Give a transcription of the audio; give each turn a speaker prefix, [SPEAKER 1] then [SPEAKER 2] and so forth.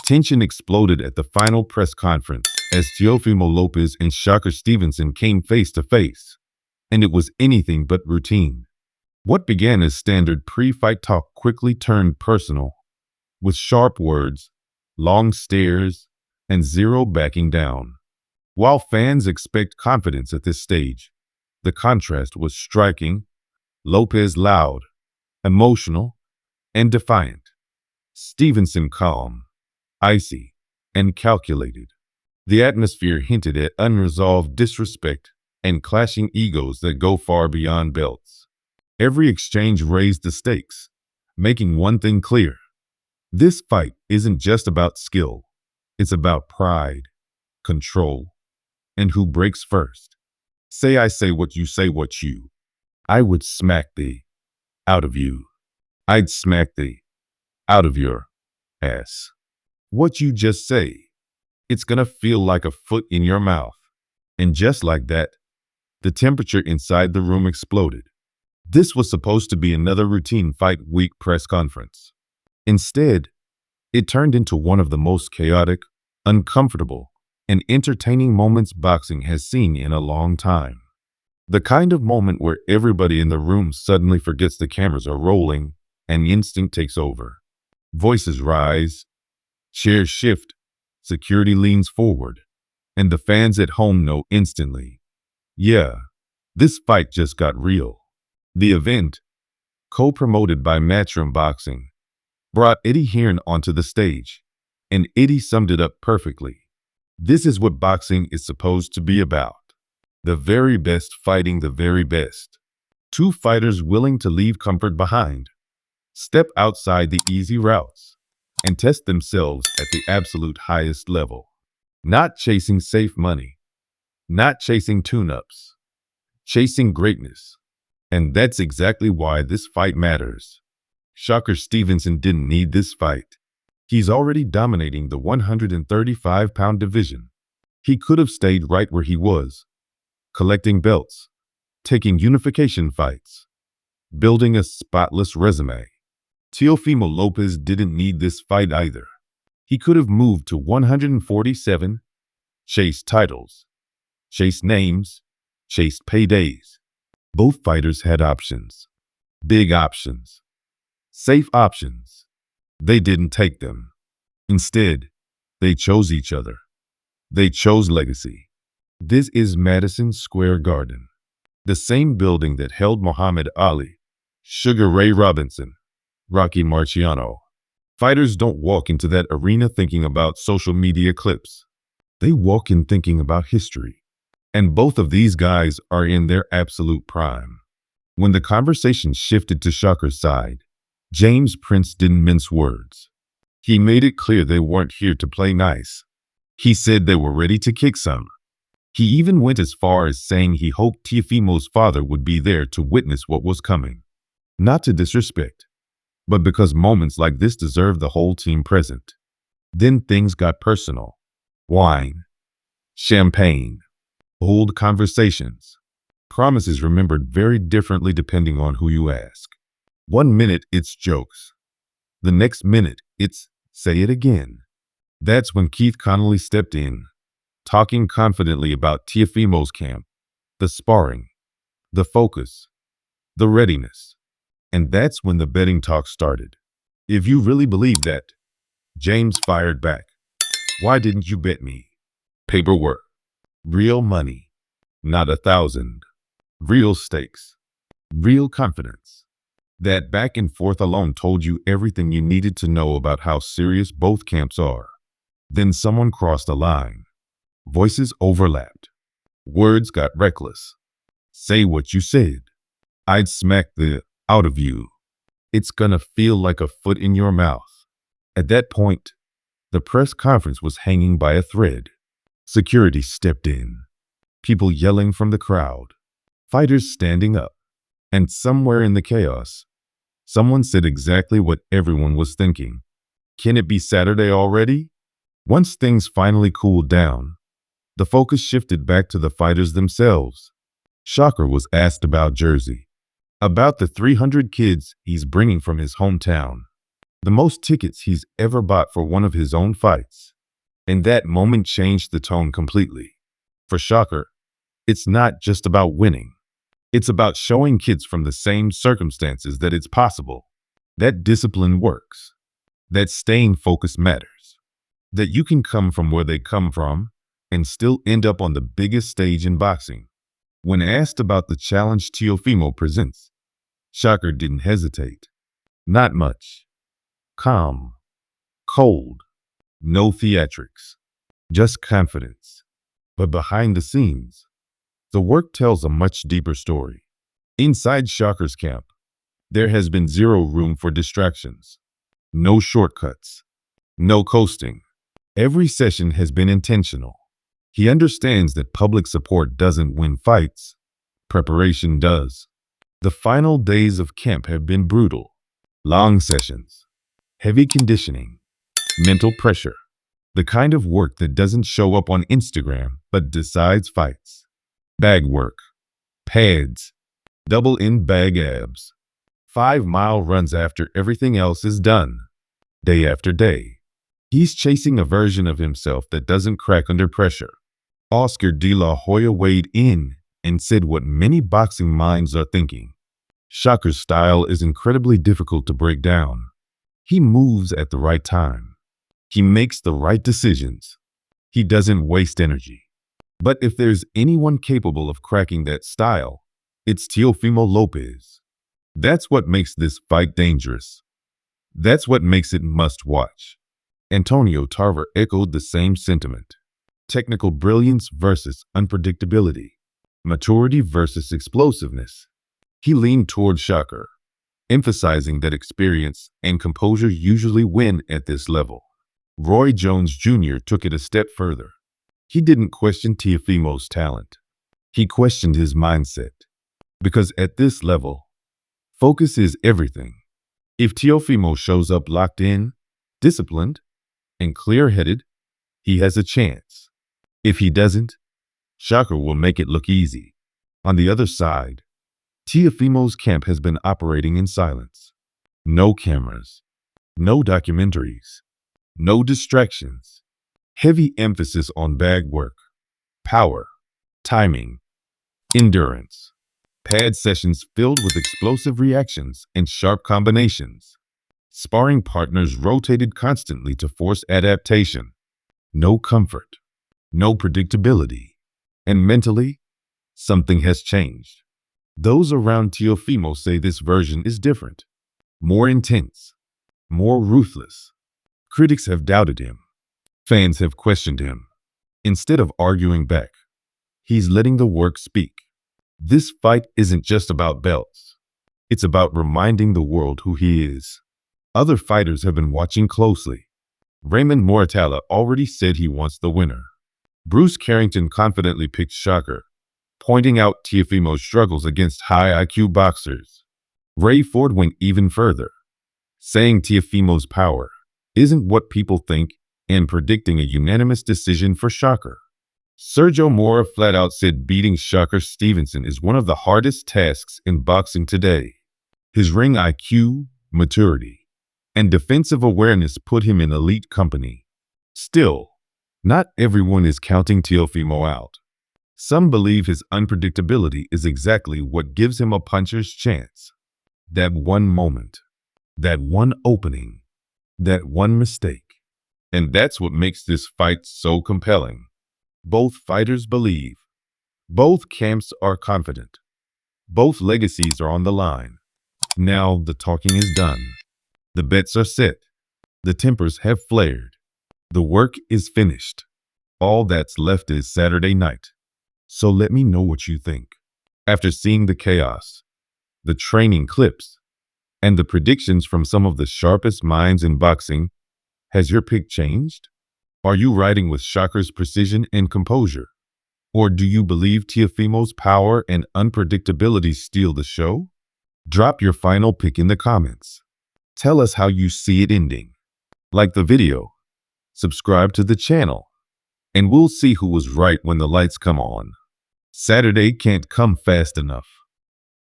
[SPEAKER 1] Tension exploded at the final press conference as Teofimo Lopez and Shakur Stevenson came face to face, and it was anything but routine. What began as standard pre-fight talk quickly turned personal, with sharp words, long stares, and zero backing down. While fans expect confidence at this stage, the contrast was striking. Lopez loud, emotional, and defiant. Stevenson calm, icy, and calculated. The atmosphere hinted at unresolved disrespect and clashing egos that go far beyond belts. Every exchange raised the stakes, making one thing clear. This fight isn't just about skill. It's about pride, control, and who breaks first. I say what you say what you. I would smack thee out of you. I'd smack thee out of your ass. What you just say, it's gonna feel like a foot in your mouth. And just like that, the temperature inside the room exploded. This was supposed to be another routine fight week press conference. Instead, it turned into one of the most chaotic, uncomfortable, and entertaining moments boxing has seen in a long time. The kind of moment where everybody in the room suddenly forgets the cameras are rolling and instinct takes over. Voices rise, chairs shift, security leans forward, and the fans at home know instantly, yeah, this fight just got real. The event, co-promoted by Matchroom Boxing, brought Eddie Hearn onto the stage, and Eddie summed it up perfectly. This is what boxing is supposed to be about. The very best fighting the very best. Two fighters willing to leave comfort behind, step outside the easy routes, and test themselves at the absolute highest level. Not chasing safe money, not chasing tune-ups, chasing greatness. And that's exactly why this fight matters. Shakur Stevenson didn't need this fight. He's already dominating the 135-pound division. He could have stayed right where he was, collecting belts, taking unification fights, building a spotless resume. Teofimo Lopez didn't need this fight either. He could have moved to 147, chased titles, chased names, chased paydays. Both fighters had options. Big options. Safe options. They didn't take them. Instead, they chose each other. They chose legacy. This is Madison Square Garden, the same building that held Muhammad Ali, Sugar Ray Robinson, Rocky Marciano. Fighters don't walk into that arena thinking about social media clips. They walk in thinking about history. And both of these guys are in their absolute prime. When the conversation shifted to Shakur's side, James Prince didn't mince words. He made it clear they weren't here to play nice. He said they were ready to kick some. He even went as far as saying he hoped Teofimo's father would be there to witness what was coming. Not to disrespect, but because moments like this deserve the whole team present. Then things got personal. Wine, champagne, old conversations, promises remembered very differently depending on who you ask. 1 minute it's jokes. The next minute it's say it again. That's when Keith Connolly stepped in, talking confidently about Teofimo's camp, the sparring, the focus, the readiness. And that's when the betting talk started. If you really believe that, James fired back. Why didn't you bet me? Paperwork. Real money. Not 1,000. Real stakes. Real confidence. That back and forth alone told you everything you needed to know about how serious both camps are. Then someone crossed a line. Voices overlapped. Words got reckless. Say what you said. I'd smack the out of you. It's gonna feel like a foot in your mouth. At that point, the press conference was hanging by a thread. Security stepped in. People yelling from the crowd. Fighters standing up. And somewhere in the chaos, someone said exactly what everyone was thinking. Can it be Saturday already? Once things finally cooled down, the focus shifted back to the fighters themselves. Shakur was asked about Jersey, about the 300 kids he's bringing from his hometown. the most tickets he's ever bought for one of his own fights. And that moment changed the tone completely. For Shakur, it's not just about winning. It's about showing kids from the same circumstances that it's possible, that discipline works, that staying focused matters, that you can come from where they come from and still end up on the biggest stage in boxing. When asked about the challenge Teofimo presents, Shakur didn't hesitate. Not much. Calm. Cold. No theatrics. Just confidence. But behind the scenes, the work tells a much deeper story. Inside Shakur's camp, there has been zero room for distractions. No shortcuts. No coasting. Every session has been intentional. He understands that public support doesn't win fights. Preparation does. The final days of camp have been brutal. Long sessions. Heavy conditioning. Mental pressure. The kind of work that doesn't show up on Instagram but decides fights. Bag work. Pads. Double-in bag abs. 5-mile runs after everything else is done. Day after day. He's chasing a version of himself that doesn't crack under pressure. Oscar De La Hoya weighed in and said what many boxing minds are thinking. Shakur's style is incredibly difficult to break down. He moves at the right time. He makes the right decisions. He doesn't waste energy. But if there's anyone capable of cracking that style, it's Teofimo Lopez. That's what makes this fight dangerous. That's what makes it must-watch. Antonio Tarver echoed the same sentiment. Technical brilliance versus unpredictability. Maturity versus explosiveness. He leaned toward Shakur, emphasizing that experience and composure usually win at this level. Roy Jones Jr. took it a step further. He didn't question Teofimo's talent. He questioned his mindset. Because at this level, focus is everything. If Teofimo shows up locked in, disciplined, and clear-headed, he has a chance. If he doesn't, Shakur will make it look easy. On the other side, Teofimo's camp has been operating in silence. No cameras, no documentaries, no distractions. Heavy emphasis on bag work, power, timing, endurance. Pad sessions filled with explosive reactions and sharp combinations. Sparring partners rotated constantly to force adaptation. No comfort, no predictability. And mentally, something has changed. Those around Teofimo say this version is different, more intense, more ruthless. Critics have doubted him. Fans have questioned him. Instead of arguing back, he's letting the work speak. This fight isn't just about belts. It's about reminding the world who he is. Other fighters have been watching closely. Raymond Moratalla already said he wants the winner. Bruce Carrington confidently picked Shakur, pointing out Teofimo's struggles against high IQ boxers. Ray Ford went even further, saying Teofimo's power isn't what people think and predicting a unanimous decision for Shakur. Sergio Mora flat out said beating Shakur Stevenson is one of the hardest tasks in boxing today. His ring IQ, maturity, and defensive awareness put him in elite company. Still, not everyone is counting Teofimo out. Some believe his unpredictability is exactly what gives him a puncher's chance. That one moment, that one opening, that one mistake. And that's what makes this fight so compelling. Both fighters believe. Both camps are confident. Both legacies are on the line. Now the talking is done. The bets are set. The tempers have flared. The work is finished. All that's left is Saturday night. So let me know what you think. After seeing the chaos, the training clips, and the predictions from some of the sharpest minds in boxing, has your pick changed? Are you riding with Shakur's precision and composure? Or do you believe Teofimo's power and unpredictability steal the show? Drop your final pick in the comments. Tell us how you see it ending. Like the video, subscribe to the channel, and we'll see who was right when the lights come on. Saturday can't come fast enough.